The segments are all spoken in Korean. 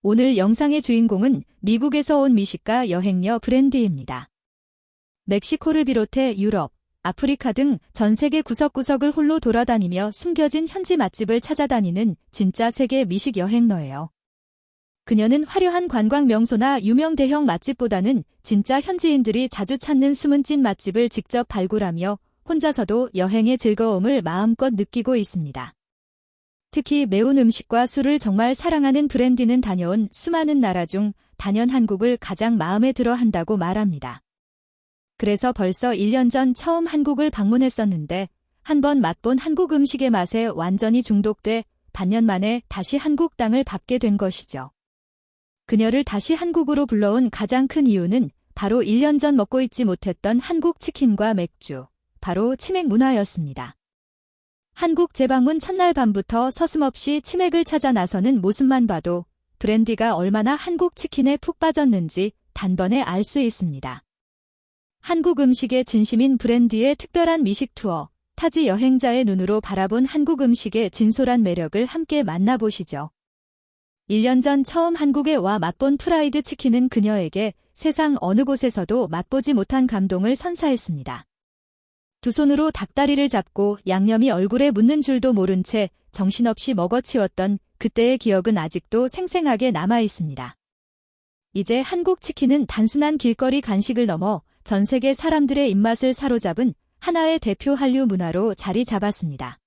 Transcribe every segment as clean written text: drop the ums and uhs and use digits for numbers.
오늘 영상의 주인공은 미국에서 온 미식가 여행녀 브랜디입니다. 멕시코를 비롯해 유럽, 아프리카 등 전 세계 구석구석을 홀로 돌아다니며 숨겨진 현지 맛집을 찾아다니는 진짜 세계 미식 여행러예요. 그녀는 화려한 관광 명소나 유명 대형 맛집보다는 진짜 현지인들이 자주 찾는 숨은 찐 맛집을 직접 발굴하며 혼자서도 여행의 즐거움을 마음껏 느끼고 있습니다. 특히 매운 음식과 술을 정말 사랑하는 브랜디는 다녀온 수많은 나라 중 단연 한국을 가장 마음에 들어 한다고 말합니다. 그래서 벌써 1년 전 처음 한국을 방문했었는데 한번 맛본 한국 음식의 맛에 완전히 중독돼 반년 만에 다시 한국 땅을 밟게 된 것이죠. 그녀를 다시 한국으로 불러온 가장 큰 이유는 바로 1년 전 먹고 있지 못했던 한국 치킨과 맥주, 바로 치맥 문화였습니다. 한국 재방문 첫날 밤부터 서슴없이 치맥을 찾아 나서는 모습만 봐도 브랜디가 얼마나 한국 치킨에 푹 빠졌는지 단번에 알 수 있습니다. 한국 음식에 진심인 브랜디의 특별한 미식 투어, 타지 여행자의 눈으로 바라본 한국 음식의 진솔한 매력을 함께 만나보시죠. 1년 전 처음 한국에 와 맛본 프라이드 치킨은 그녀에게 세상 어느 곳에서도 맛보지 못한 감동을 선사했습니다. 두 손으로 닭다리를 잡고 양념이 얼굴에 묻는 줄도 모른 채 정신없이 먹어치웠던 그때의 기억은 아직도 생생하게 남아 있습니다. 이제 한국 치킨은 단순한 길거리 간식을 넘어 전 세계 사람들의 입맛을 사로잡은 하나의 대표 한류 문화로 자리 잡았습니다.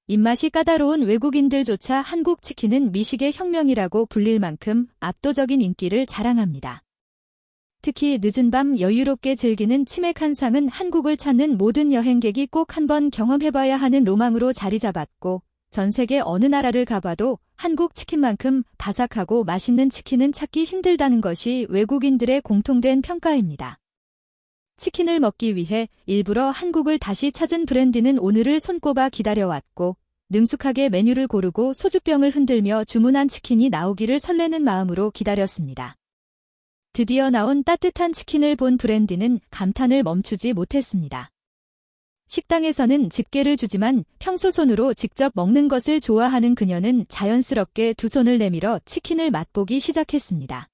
입맛이 까다로운 외국인들조차 한국 치킨은 미식의 혁명이라고 불릴 만큼 압도적인 인기를 자랑합니다. 특히 늦은 밤 여유롭게 즐기는 치맥 한 상은 한국을 찾는 모든 여행객이 꼭 한번 경험해봐야 하는 로망으로 자리 잡았고 전 세계 어느 나라를 가봐도 한국 치킨만큼 바삭하고 맛있는 치킨은 찾기 힘들다는 것이 외국인들의 공통된 평가입니다. 치킨을 먹기 위해 일부러 한국을 다시 찾은 브랜디는 오늘을 손꼽아 기다려왔고 능숙하게 메뉴를 고르고 소주병을 흔들며 주문한 치킨이 나오기를 설레는 마음으로 기다렸습니다. 드디어 나온 따뜻한 치킨을 본 브랜디는 감탄을 멈추지 못했습니다. 식당에서는 집게를 주지만 평소 손으로 직접 먹는 것을 좋아하는 그녀는 자연스럽게 두 손을 내밀어 치킨을 맛보기 시작했습니다.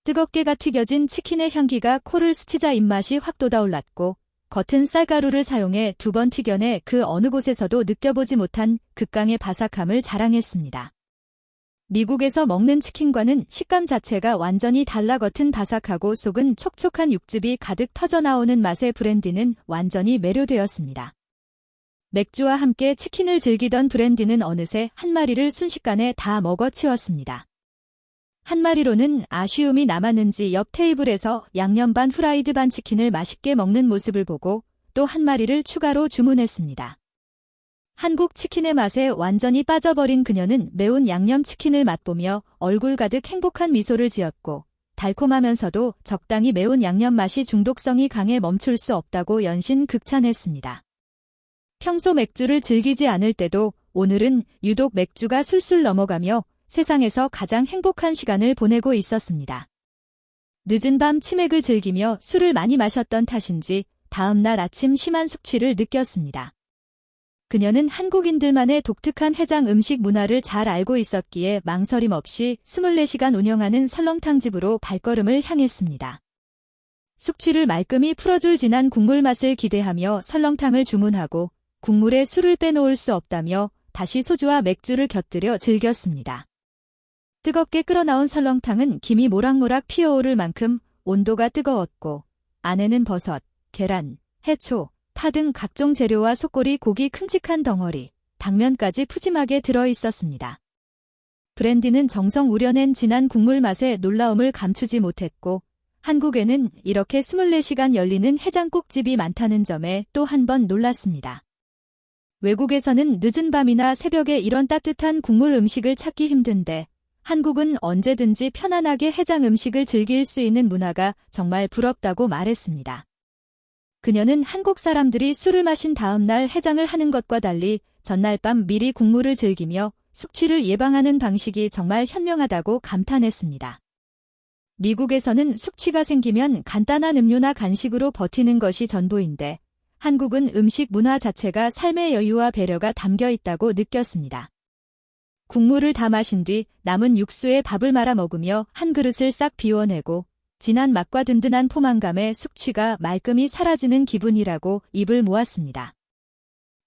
뜨겁게 튀겨진 치킨의 향기가 코를 스치자 입맛이 확 돋아올랐고 겉은 쌀가루를 사용해 2번 튀겨내 그 어느 곳에서도 느껴보지 못한 극강의 바삭함을 자랑했습니다. 미국에서 먹는 치킨과는 식감 자체가 완전히 달라 겉은 바삭하고 속은 촉촉한 육즙이 가득 터져나오는 맛에 브랜디는 완전히 매료되었습니다. 맥주와 함께 치킨을 즐기던 브랜디는 어느새 한 마리를 순식간에 다 먹어치웠습니다. 한 마리로는 아쉬움이 남았는지 옆 테이블에서 양념 반 후라이드 반 치킨을 맛있게 먹는 모습을 보고 또 한 마리를 추가로 주문했습니다. 한국 치킨의 맛에 완전히 빠져버린 그녀는 매운 양념 치킨을 맛보며 얼굴 가득 행복한 미소를 지었고 달콤하면서도 적당히 매운 양념 맛이 중독성이 강해 멈출 수 없다고 연신 극찬했습니다. 평소 맥주를 즐기지 않을 때도 오늘은 유독 맥주가 술술 넘어가며 세상에서 가장 행복한 시간을 보내고 있었습니다. 늦은 밤 치맥을 즐기며 술을 많이 마셨던 탓인지 다음 날 아침 심한 숙취를 느꼈습니다. 그녀는 한국인들만의 독특한 해장 음식 문화를 잘 알고 있었기에 망설임 없이 24시간 운영하는 설렁탕 집으로 발걸음을 향했습니다. 숙취를 말끔히 풀어줄 진한 국물 맛을 기대하며 설렁탕을 주문하고 국물에 술을 빼놓을 수 없다며 다시 소주와 맥주를 곁들여 즐겼습니다. 뜨겁게 끓어나온 설렁탕은 김이 모락모락 피어오를 만큼 온도가 뜨거웠고 안에는 버섯, 계란, 해초, 파 등 각종 재료와 속골이 고기 큼직한 덩어리, 당면까지 푸짐하게 들어있었습니다. 브랜디는 정성 우려낸 진한 국물 맛에 놀라움을 감추지 못했고 한국에는 이렇게 24시간 열리는 해장국집이 많다는 점에 또 한 번 놀랐습니다. 외국에서는 늦은 밤이나 새벽에 이런 따뜻한 국물 음식을 찾기 힘든데 한국은 언제든지 편안하게 해장 음식을 즐길 수 있는 문화가 정말 부럽다고 말했습니다. 그녀는 한국 사람들이 술을 마신 다음 날 해장을 하는 것과 달리 전날 밤 미리 국물을 즐기며 숙취를 예방하는 방식이 정말 현명하다고 감탄했습니다. 미국에서는 숙취가 생기면 간단한 음료나 간식으로 버티는 것이 전부인데 한국은 음식 문화 자체가 삶의 여유와 배려가 담겨 있다고 느꼈습니다. 국물을 다 마신 뒤 남은 육수에 밥을 말아 먹으며 한 그릇을 싹 비워내고 진한 맛과 든든한 포만감에 숙취가 말끔히 사라지는 기분이라고 입을 모았습니다.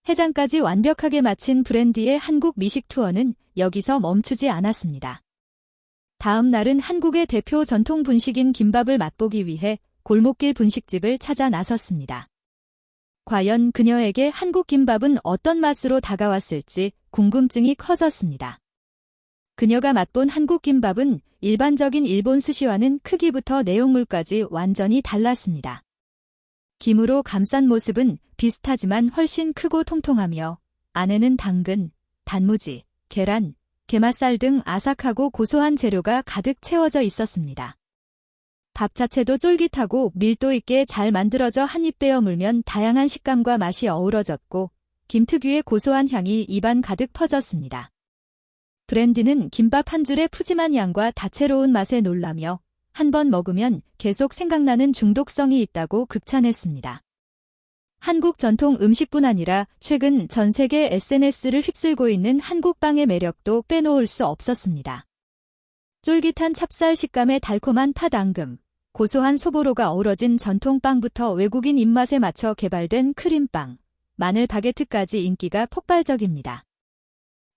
해장까지 완벽하게 마친 브랜디의 한국 미식 투어는 여기서 멈추지 않았습니다. 다음 날은 한국의 대표 전통 분식인 김밥을 맛보기 위해 골목길 분식집을 찾아 나섰습니다. 과연 그녀에게 한국 김밥은 어떤 맛으로 다가왔을지 궁금증이 커졌습니다. 그녀가 맛본 한국 김밥은 일반적인 일본 스시와는 크기부터 내용물까지 완전히 달랐습니다. 김으로 감싼 모습은 비슷하지만 훨씬 크고 통통하며 안에는 당근, 단무지, 계란, 게맛살 등 아삭하고 고소한 재료가 가득 채워져 있었습니다. 밥 자체도 쫄깃하고 밀도 있게 잘 만들어져 한 입 베어 물면 다양한 식감과 맛이 어우러졌고 김 특유의 고소한 향이 입안 가득 퍼졌습니다. 브랜디는 김밥 한 줄의 푸짐한 양과 다채로운 맛에 놀라며 한 번 먹으면 계속 생각나는 중독성이 있다고 극찬했습니다. 한국 전통 음식뿐 아니라 최근 전 세계 SNS를 휩쓸고 있는 한국빵의 매력도 빼놓을 수 없었습니다. 쫄깃한 찹쌀 식감에 달콤한 팥 앙금, 고소한 소보로가 어우러진 전통빵부터 외국인 입맛에 맞춰 개발된 크림빵, 마늘 바게트까지 인기가 폭발적입니다.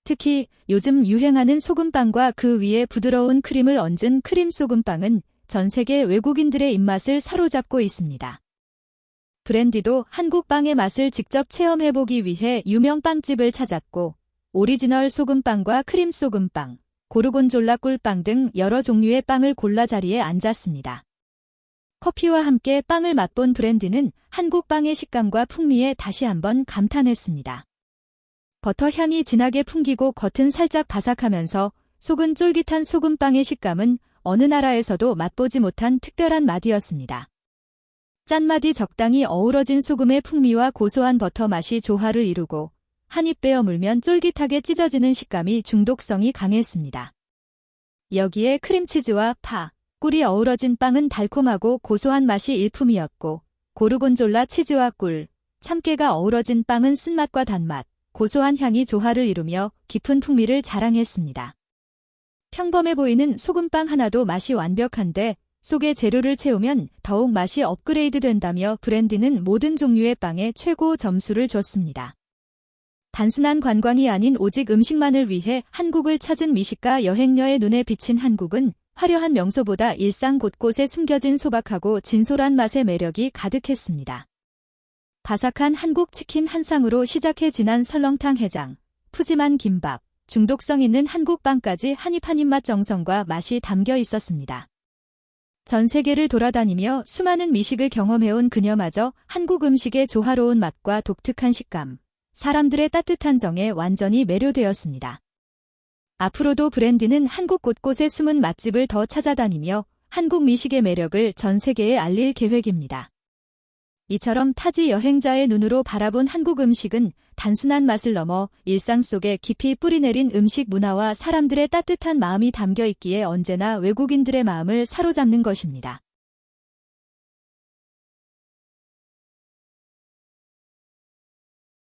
특히 요즘 유행하는 소금빵과 그 위에 부드러운 크림을 얹은 크림 소금빵은 전 세계 외국인들의 입맛을 사로잡고 있습니다. 브랜디도 한국 빵의 맛을 직접 체험해보기 위해 유명 빵집을 찾았고 오리지널 소금빵과 크림 소금빵, 고르곤졸라 꿀빵 등 여러 종류의 빵을 골라 자리에 앉았습니다. 커피와 함께 빵을 맛본 브랜디는 한국 빵의 식감과 풍미에 다시 한번 감탄했습니다. 버터 향이 진하게 풍기고 겉은 살짝 바삭하면서 속은 쫄깃한 소금빵의 식감은 어느 나라에서도 맛보지 못한 특별한 맛이었습니다. 짠맛이 적당히 어우러진 소금의 풍미와 고소한 버터 맛이 조화를 이루고 한 입 베어 물면 쫄깃하게 찢어지는 식감이 중독성이 강했습니다. 여기에 크림치즈와 파, 꿀이 어우러진 빵은 달콤하고 고소한 맛이 일품이었고 고르곤졸라 치즈와 꿀, 참깨가 어우러진 빵은 쓴맛과 단맛, 고소한 향이 조화를 이루며 깊은 풍미를 자랑했습니다. 평범해 보이는 소금빵 하나도 맛이 완벽한데 속에 재료를 채우면 더욱 맛이 업그레이드 된다며 브랜디는 모든 종류의 빵에 최고 점수를 줬습니다. 단순한 관광이 아닌 오직 음식만을 위해 한국을 찾은 미식가 여행녀의 눈에 비친 한국은 화려한 명소보다 일상 곳곳에 숨겨진 소박하고 진솔한 맛의 매력이 가득했습니다. 바삭한 한국 치킨 한 상으로 시작해 진한 설렁탕 해장, 푸짐한 김밥, 중독성 있는 한국 빵까지 한 입 한 입 맛 정성과 맛이 담겨 있었습니다. 전 세계를 돌아다니며 수많은 미식을 경험해온 그녀마저 한국 음식의 조화로운 맛과 독특한 식감, 사람들의 따뜻한 정에 완전히 매료되었습니다. 앞으로도 브랜디는 한국 곳곳의 숨은 맛집을 더 찾아다니며 한국 미식의 매력을 전 세계에 알릴 계획입니다. 이처럼 타지 여행자의 눈으로 바라본 한국 음식은 단순한 맛을 넘어 일상 속에 깊이 뿌리내린 음식 문화와 사람들의 따뜻한 마음이 담겨 있기에 언제나 외국인들의 마음을 사로잡는 것입니다.